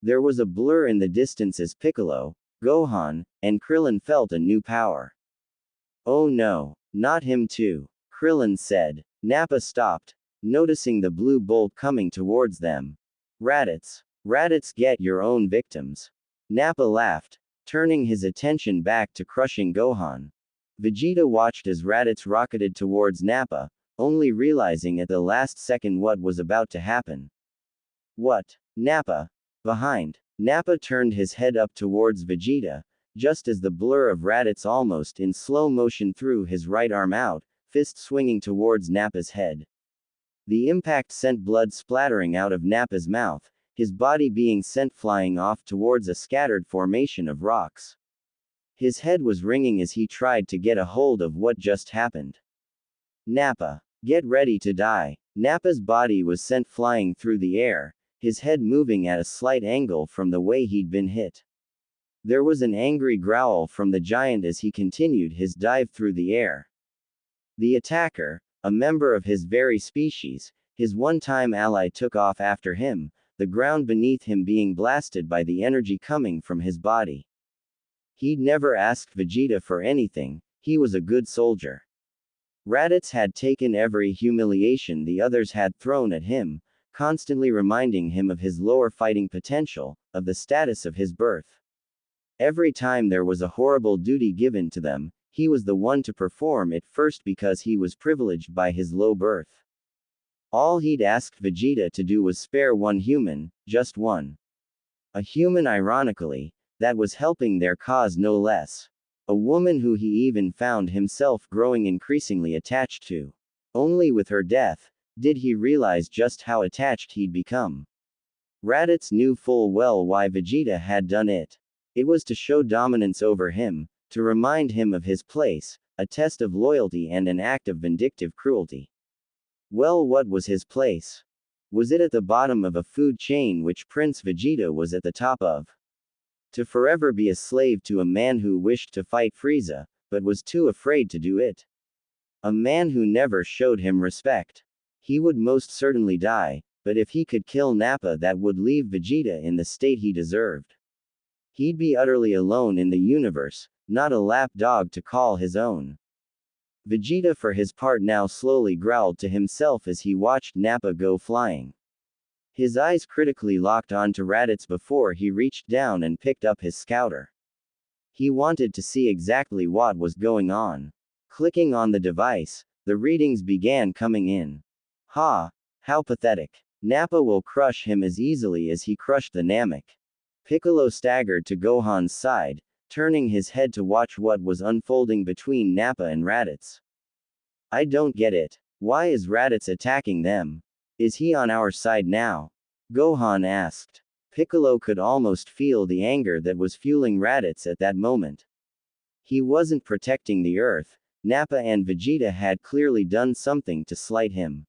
There was a blur in the distance as Piccolo, Gohan, and Krillin felt a new power. Oh no, not him too, Krillin said. Nappa stopped, noticing the blue bolt coming towards them. Raditz. Raditz, get your own victims. Nappa laughed, turning his attention back to crushing Gohan. Vegeta watched as Raditz rocketed towards Nappa, only realizing at the last second what was about to happen. What? Nappa. Behind. Nappa turned his head up towards Vegeta, just as the blur of Raditz almost in slow motion threw his right arm out, fist swinging towards Nappa's head. The impact sent blood splattering out of Nappa's mouth, his body being sent flying off towards a scattered formation of rocks. His head was ringing as he tried to get a hold of what just happened. Nappa. Get ready to die. Nappa's body was sent flying through the air, his head moving at a slight angle from the way he'd been hit. There was an angry growl from the giant as he continued his dive through the air. The attacker, a member of his very species, his one-time ally, took off after him, the ground beneath him being blasted by the energy coming from his body. He'd never asked Vegeta for anything, he was a good soldier. Raditz had taken every humiliation the others had thrown at him, constantly reminding him of his lower fighting potential, of the status of his birth. Every time there was a horrible duty given to them, he was the one to perform it first because he was privileged by his low birth. All he'd asked Vegeta to do was spare one human, just one. A human, ironically, that was helping their cause no less. A woman who he even found himself growing increasingly attached to. Only with her death did he realize just how attached he'd become. Raditz knew full well why Vegeta had done it. It was to show dominance over him, to remind him of his place, a test of loyalty and an act of vindictive cruelty. Well, what was his place? Was it at the bottom of a food chain which Prince Vegeta was at the top of? To forever be a slave to a man who wished to fight Frieza, but was too afraid to do it? A man who never showed him respect. He would most certainly die, but if he could kill Nappa, that would leave Vegeta in the state he deserved. He'd be utterly alone in the universe, not a lapdog to call his own. Vegeta for his part now slowly growled to himself as he watched Nappa go flying. His eyes critically locked onto Raditz before he reached down and picked up his scouter. He wanted to see exactly what was going on. Clicking on the device, the readings began coming in. Ha! How pathetic. Nappa will crush him as easily as he crushed the Namek. Piccolo staggered to Gohan's side, turning his head to watch what was unfolding between Nappa and Raditz. I don't get it. Why is Raditz attacking them? Is he on our side now? Gohan asked. Piccolo could almost feel the anger that was fueling Raditz at that moment. He wasn't protecting the Earth. Nappa and Vegeta had clearly done something to slight him.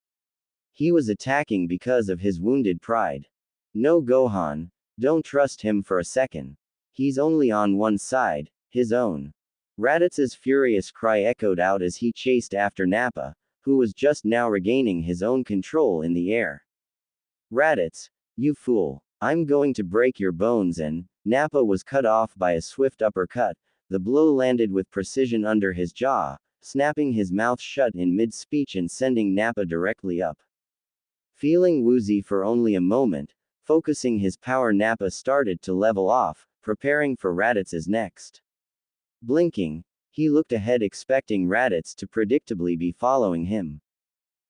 He was attacking because of his wounded pride. No, Gohan, don't trust him for a second. He's only on one side, his own. Raditz's furious cry echoed out as he chased after Nappa, who was just now regaining his own control in the air. Raditz, you fool. I'm going to break your bones, and Nappa was cut off by a swift uppercut. The blow landed with precision under his jaw, snapping his mouth shut in mid-speech and sending Nappa directly up. Feeling woozy for only a moment, focusing his power, Nappa started to level off, preparing for Raditz's next. Blinking, he looked ahead expecting Raditz to predictably be following him.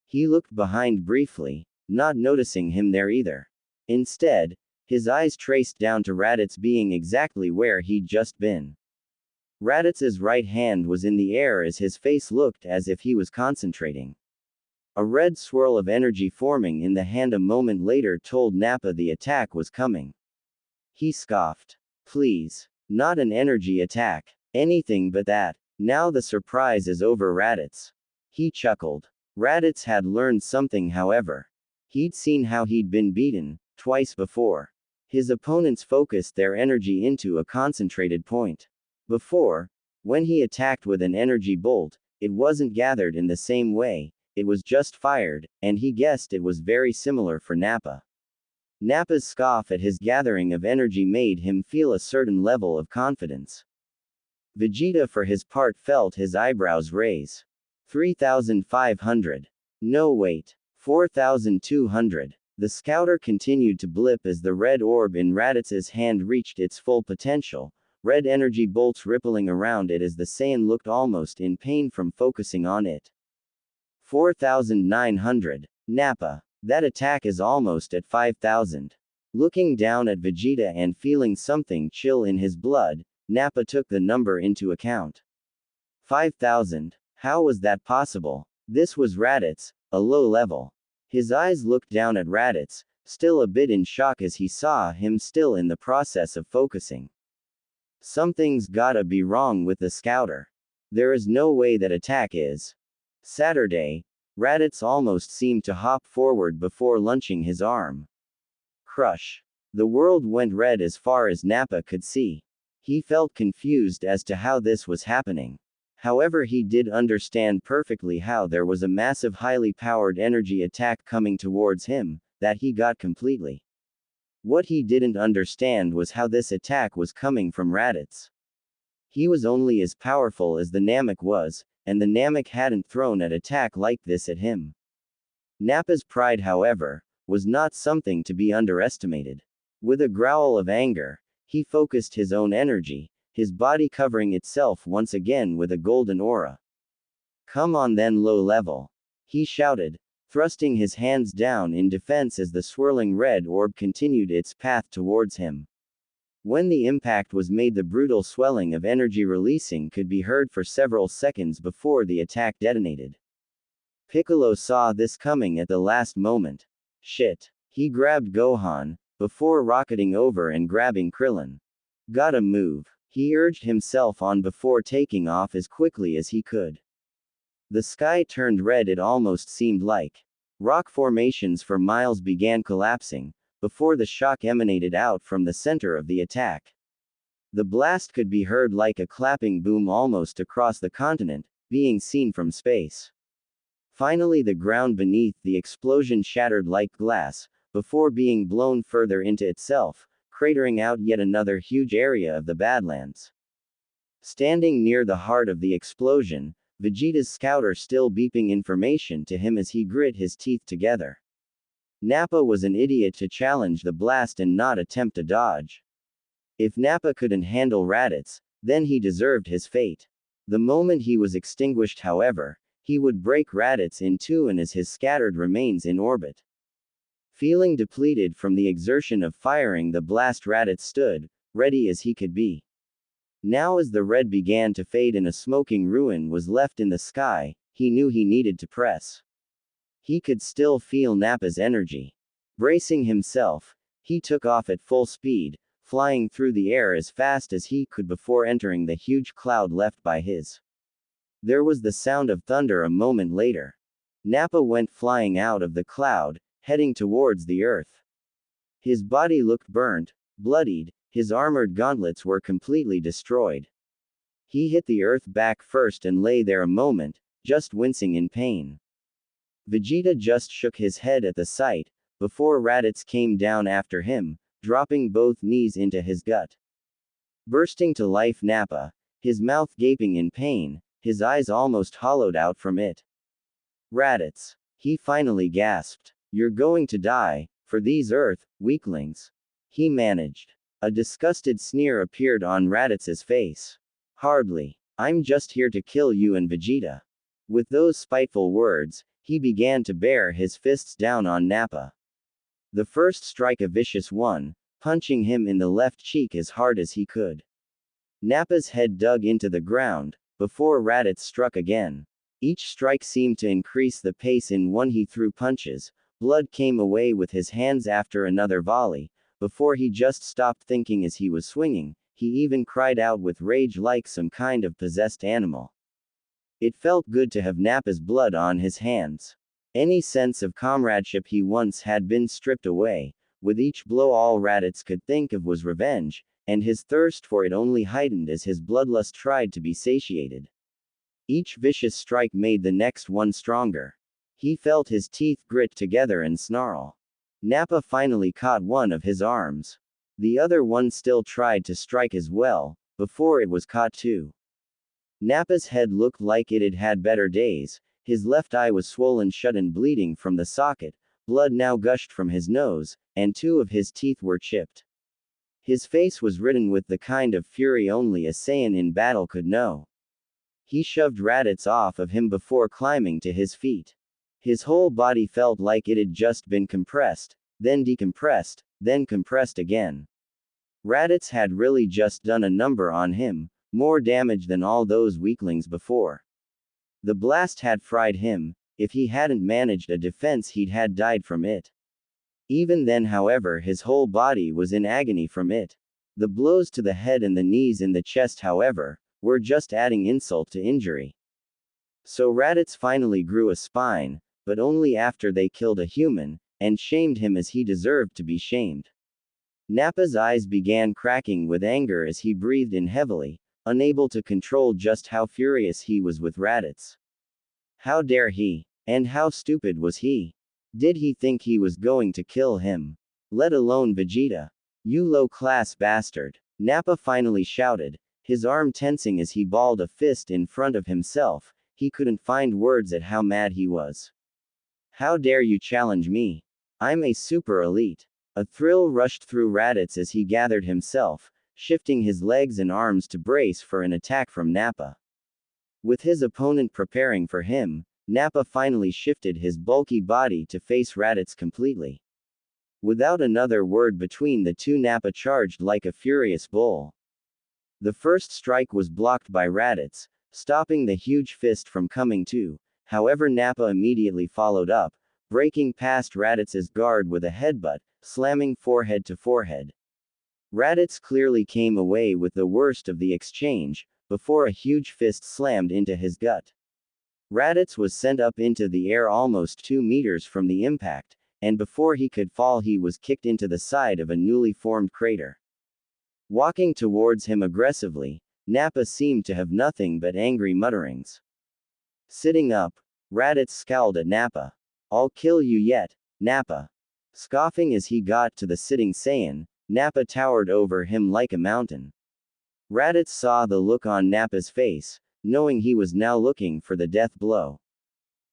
He looked behind briefly, not noticing him there either. Instead, his eyes traced down to Raditz being exactly where he'd just been. Raditz's right hand was in the air as his face looked as if he was concentrating. A red swirl of energy forming in the hand a moment later told Nappa the attack was coming. He scoffed. Please. Not an energy attack. Anything but that. Now the surprise is over, Raditz. He chuckled. Raditz had learned something, however. He'd seen how he'd been beaten, twice before. His opponents focused their energy into a concentrated point. Before, when he attacked with an energy bolt, it wasn't gathered in the same way, it was just fired, and he guessed it was very similar for Nappa. Nappa's scoff at his gathering of energy made him feel a certain level of confidence. Vegeta for his part felt his eyebrows raise. 3,500. No wait. 4,200. The scouter continued to blip as the red orb in Raditz's hand reached its full potential, red energy bolts rippling around it as the Saiyan looked almost in pain from focusing on it. 4,900. Nappa. That attack is almost at 5,000. Looking down at Vegeta and feeling something chill in his blood, Nappa took the number into account. 5,000. How was that possible? This was Raditz, a low level. His eyes looked down at Raditz, still a bit in shock as he saw him still in the process of focusing. Something's gotta be wrong with the scouter. There is no way that attack is. Saturday. Raditz almost seemed to hop forward before launching his arm. Crush. The world went red as far as Nappa could see. He felt confused as to how this was happening. However, he did understand perfectly how there was a massive highly powered energy attack coming towards him, that he got completely. What he didn't understand was how this attack was coming from Raditz. He was only as powerful as the Namek was, and the Namek hadn't thrown an attack like this at him. Nappa's pride, however, was not something to be underestimated. With a growl of anger, he focused his own energy, his body covering itself once again with a golden aura. Come on then, low level. He shouted, thrusting his hands down in defense as the swirling red orb continued its path towards him. When the impact was made, the brutal swelling of energy releasing could be heard for several seconds before the attack detonated. Piccolo saw this coming at the last moment. Shit. He grabbed Gohan, before rocketing over and grabbing Krillin. Gotta move. He urged himself on before taking off as quickly as he could. The sky turned red, it almost seemed like. Rock formations for miles began collapsing, before the shock emanated out from the center of the attack. The blast could be heard like a clapping boom almost across the continent, being seen from space. Finally, the ground beneath the explosion shattered like glass, before being blown further into itself, cratering out yet another huge area of the Badlands. Standing near the heart of the explosion, Vegeta's scouter still beeping information to him as he grit his teeth together. Nappa was an idiot to challenge the blast and not attempt to dodge. If Nappa couldn't handle Raditz, then he deserved his fate. The moment he was extinguished, however, he would break Raditz in two and as his scattered remains in orbit. Feeling depleted from the exertion of firing the blast, Raditz stood, ready as he could be. Now as the red began to fade and a smoking ruin was left in the sky, he knew he needed to press. He could still feel Nappa's energy. Bracing himself, he took off at full speed, flying through the air as fast as he could before entering the huge cloud left by his. There was the sound of thunder a moment later. Nappa went flying out of the cloud, heading towards the earth. His body looked burnt, bloodied, his armored gauntlets were completely destroyed. He hit the earth back first and lay there a moment, just wincing in pain. Vegeta just shook his head at the sight, before Raditz came down after him, dropping both knees into his gut. Bursting to life, Nappa, his mouth gaping in pain, his eyes almost hollowed out from it. Raditz. He finally gasped. You're going to die, for these Earth, weaklings. He managed. A disgusted sneer appeared on Raditz's face. Hardly. I'm just here to kill you and Vegeta. With those spiteful words, he began to bear his fists down on Nappa. The first strike a vicious one, punching him in the left cheek as hard as he could. Nappa's head dug into the ground, before Raditz struck again. Each strike seemed to increase the pace in one he threw punches. Blood came away with his hands after another volley, before he just stopped thinking as he was swinging. He even cried out with rage like some kind of possessed animal. It felt good to have Nappa's blood on his hands. Any sense of comradeship he once had been stripped away. With each blow all Raditz could think of was revenge, and his thirst for it only heightened as his bloodlust tried to be satiated. Each vicious strike made the next one stronger. He felt his teeth grit together and snarl. Nappa finally caught one of his arms. The other one still tried to strike as well, before it was caught too. Nappa's head looked like it had had better days. His left eye was swollen shut and bleeding from the socket, blood now gushed from his nose, and two of his teeth were chipped. His face was written with the kind of fury only a Saiyan in battle could know. He shoved Raditz off of him before climbing to his feet. His whole body felt like it had just been compressed, then decompressed, then compressed again. Raditz had really just done a number on him, more damage than all those weaklings before. The blast had fried him. If he hadn't managed a defense he'd had died from it. Even then however his whole body was in agony from it. The blows to the head and the knees in the chest however, were just adding insult to injury. So Raditz finally grew a spine, but only after they killed a human, and shamed him as he deserved to be shamed. Nappa's eyes began cracking with anger as he breathed in heavily, unable to control just how furious he was with Raditz. How dare he? And how stupid was he? Did he think he was going to kill him? Let alone Vegeta. You low-class bastard. Nappa finally shouted, his arm tensing as he balled a fist in front of himself. He couldn't find words at how mad he was. How dare you challenge me? I'm a super elite. A thrill rushed through Raditz as he gathered himself, shifting his legs and arms to brace for an attack from Nappa. With his opponent preparing for him, Nappa finally shifted his bulky body to face Raditz completely. Without another word between the two, Nappa charged like a furious bull. The first strike was blocked by Raditz, stopping the huge fist from coming to. However, Nappa immediately followed up, breaking past Raditz's guard with a headbutt, slamming forehead to forehead. Raditz clearly came away with the worst of the exchange, before a huge fist slammed into his gut. Raditz was sent up into the air almost 2 meters from the impact, and before he could fall he was kicked into the side of a newly formed crater. Walking towards him aggressively, Nappa seemed to have nothing but angry mutterings. Sitting up, Raditz scowled at Nappa. I'll kill you yet, Nappa. Scoffing as he got to the sitting Saiyan, Nappa towered over him like a mountain. Raditz saw the look on Nappa's face, knowing he was now looking for the death blow.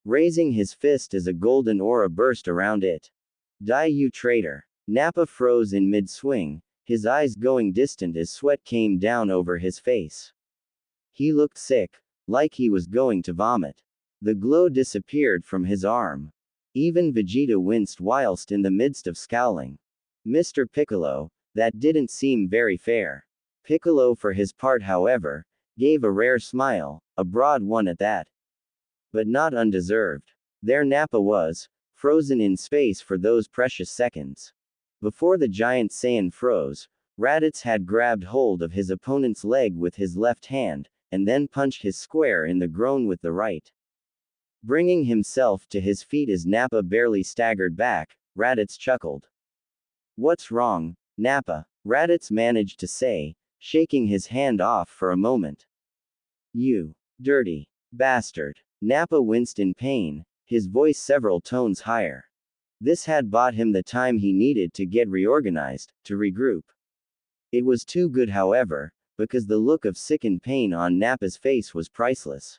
Raising his fist as a golden aura burst around it. Die, you traitor! Nappa froze in mid-swing, his eyes going distant as sweat came down over his face. He looked sick, like he was going to vomit. The glow disappeared from his arm. Even Vegeta winced whilst in the midst of scowling. Mr. Piccolo, that didn't seem very fair. Piccolo for his part however, gave a rare smile, a broad one at that. But not undeserved. There Nappa was, frozen in space for those precious seconds. Before the giant Saiyan froze, Raditz had grabbed hold of his opponent's leg with his left hand, and then punched his square in the groin with the right. Bringing himself to his feet as Nappa barely staggered back, Raditz chuckled. What's wrong, Nappa? Raditz managed to say, shaking his hand off for a moment. You dirty bastard. Nappa winced in pain, his voice several tones higher. This had bought him the time he needed to get reorganized, to regroup. It was too good however, because the look of sickened pain on Nappa's face was priceless.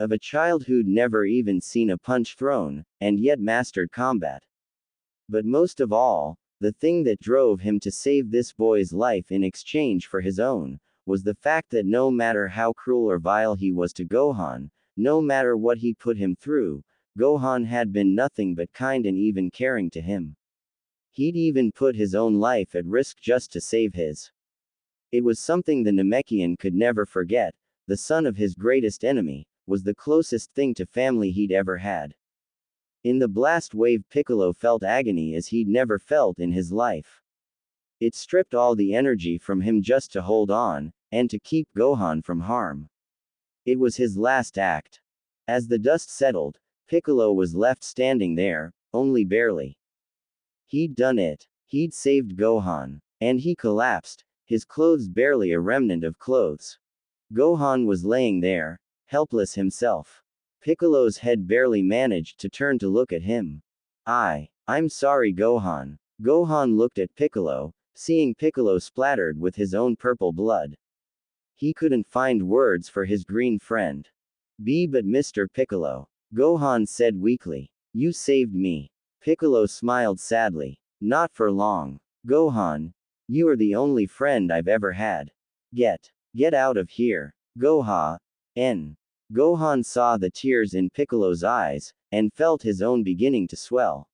Of a child who'd never even seen a punch thrown, and yet mastered combat. But most of all, the thing that drove him to save this boy's life in exchange for his own, was the fact that no matter how cruel or vile he was to Gohan, no matter what he put him through, Gohan had been nothing but kind and even caring to him. He'd even put his own life at risk just to save his. It was something the Namekian could never forget. The son of his greatest enemy was the closest thing to family he'd ever had. In the blast wave, Piccolo felt agony as he'd never felt in his life. It stripped all the energy from him just to hold on, and to keep Gohan from harm. It was his last act. As the dust settled, Piccolo was left standing there, only barely. He'd done it. He'd saved Gohan. And he collapsed, his clothes barely a remnant of clothes. Gohan was laying there, helpless himself. Piccolo's head barely managed to turn to look at him. I'm sorry, Gohan. Gohan looked at Piccolo, seeing Piccolo splattered with his own purple blood. He couldn't find words for his green friend. But Mr. Piccolo. Gohan said weakly. You saved me. Piccolo smiled sadly. Not for long. Gohan. You are the only friend I've ever had. Get out of here. Gohan. Gohan saw the tears in Piccolo's eyes, and felt his own beginning to swell.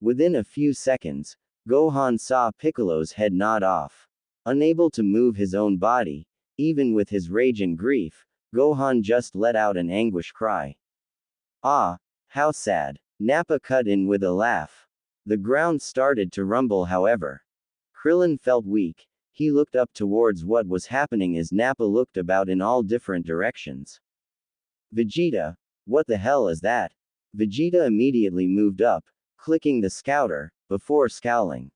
Within a few seconds, Gohan saw Piccolo's head nod off. Unable to move his own body, even with his rage and grief, Gohan just let out an anguish cry. Ah, how sad. Nappa cut in with a laugh. The ground started to rumble, however. Krillin felt weak. He looked up towards what was happening as Nappa looked about in all different directions. Vegeta, what the hell is that? Vegeta immediately moved up, clicking the scouter, before scowling.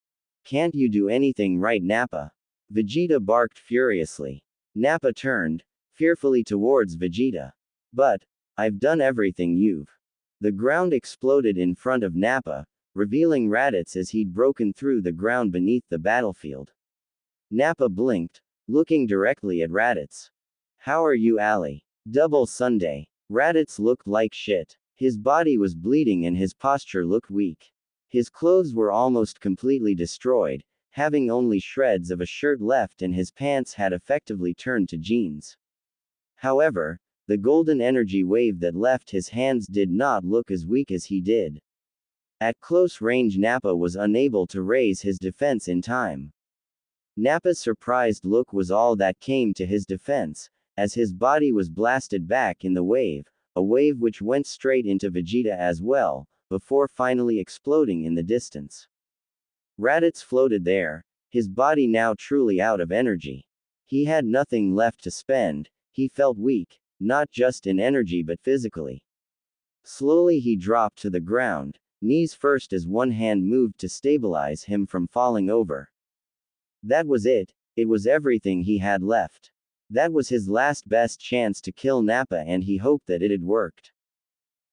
Can't you do anything right, Nappa? Vegeta barked furiously. Nappa turned, fearfully towards Vegeta. But, I've done everything you've. The ground exploded in front of Nappa, revealing Raditz as he'd broken through the ground beneath the battlefield. Nappa blinked, looking directly at Raditz. How are you, Ali? Double Sunday. Raditz looked like shit. His body was bleeding and his posture looked weak. His clothes were almost completely destroyed, having only shreds of a shirt left, and his pants had effectively turned to jeans. However, the golden energy wave that left his hands did not look as weak as he did. At close range, Nappa was unable to raise his defense in time. Nappa's surprised look was all that came to his defense, as his body was blasted back in the wave, a wave which went straight into Vegeta as well, before finally exploding in the distance. Raditz floated there, his body now truly out of energy. He had nothing left to spend. He felt weak, not just in energy but physically. Slowly he dropped to the ground, knees first, as one hand moved to stabilize him from falling over. That was it. It was everything he had left. That was his last best chance to kill Nappa, and he hoped that it had worked.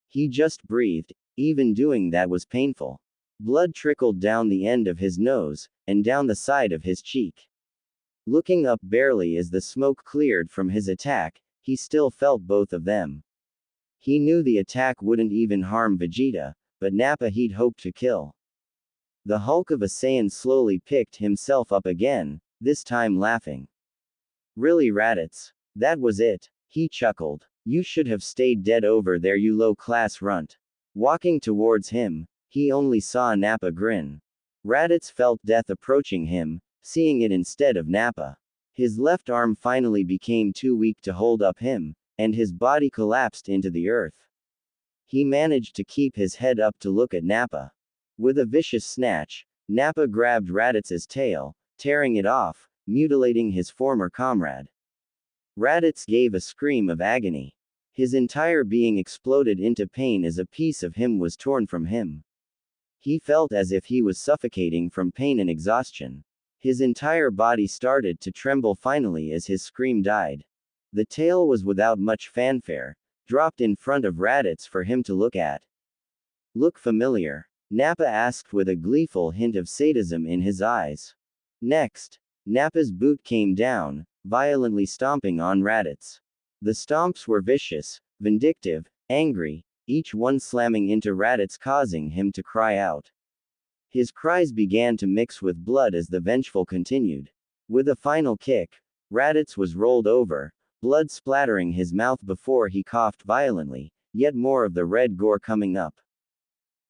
He just breathed. Even doing that was painful. Blood trickled down the end of his nose, and down the side of his cheek. Looking up barely as the smoke cleared from his attack, he still felt both of them. He knew the attack wouldn't even harm Vegeta, but Nappa he'd hoped to kill. The Hulk of a Saiyan slowly picked himself up again, this time laughing. Really, Raditz? That was it? He chuckled. You should have stayed dead over there, you low-class runt. Walking towards him, he only saw Nappa grin. Raditz felt death approaching him, seeing it instead of Nappa. His left arm finally became too weak to hold up him, and his body collapsed into the earth. He managed to keep his head up to look at Nappa. With a vicious snatch, Nappa grabbed Raditz's tail, tearing it off, mutilating his former comrade. Raditz gave a scream of agony. His entire being exploded into pain as a piece of him was torn from him. He felt as if he was suffocating from pain and exhaustion. His entire body started to tremble finally as his scream died. The tail was without much fanfare, dropped in front of Raditz for him to look at. Look familiar? Nappa asked with a gleeful hint of sadism in his eyes. Next, Nappa's boot came down, violently stomping on Raditz. The stomps were vicious, vindictive, angry, each one slamming into Raditz, causing him to cry out. His cries began to mix with blood as the vengeful continued. With a final kick, Raditz was rolled over, blood splattering his mouth before he coughed violently, yet more of the red gore coming up.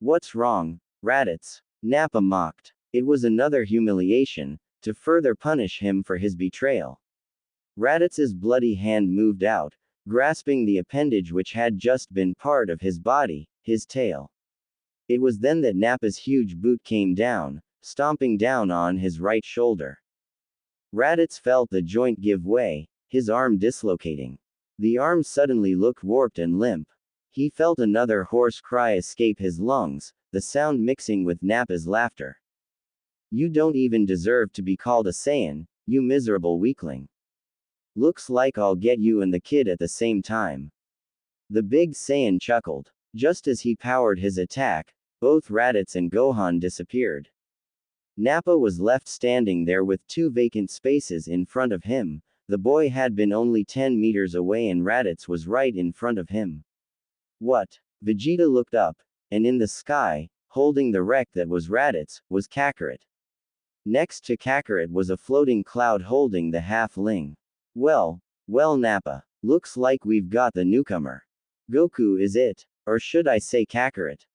What's wrong, Raditz? Nappa mocked. It was another humiliation, to further punish him for his betrayal. Raditz's bloody hand moved out, grasping the appendage which had just been part of his body, his tail. It was then that Nappa's huge boot came down, stomping down on his right shoulder. Raditz felt the joint give way, his arm dislocating. The arm suddenly looked warped and limp. He felt another hoarse cry escape his lungs, the sound mixing with Nappa's laughter. You don't even deserve to be called a Saiyan, you miserable weakling. Looks like I'll get you and the kid at the same time. The big Saiyan chuckled. Just as he powered his attack, both Raditz and Gohan disappeared. Nappa was left standing there with 2 vacant spaces in front of him. The boy had been only 10 meters away and Raditz was right in front of him. What? Vegeta looked up, and in the sky, holding the wreck that was Raditz, was Kakarot. Next to Kakarot was a floating cloud holding the half-ling. Well, Nappa. Looks like we've got the newcomer. Goku is it? Or should I say Kakarot?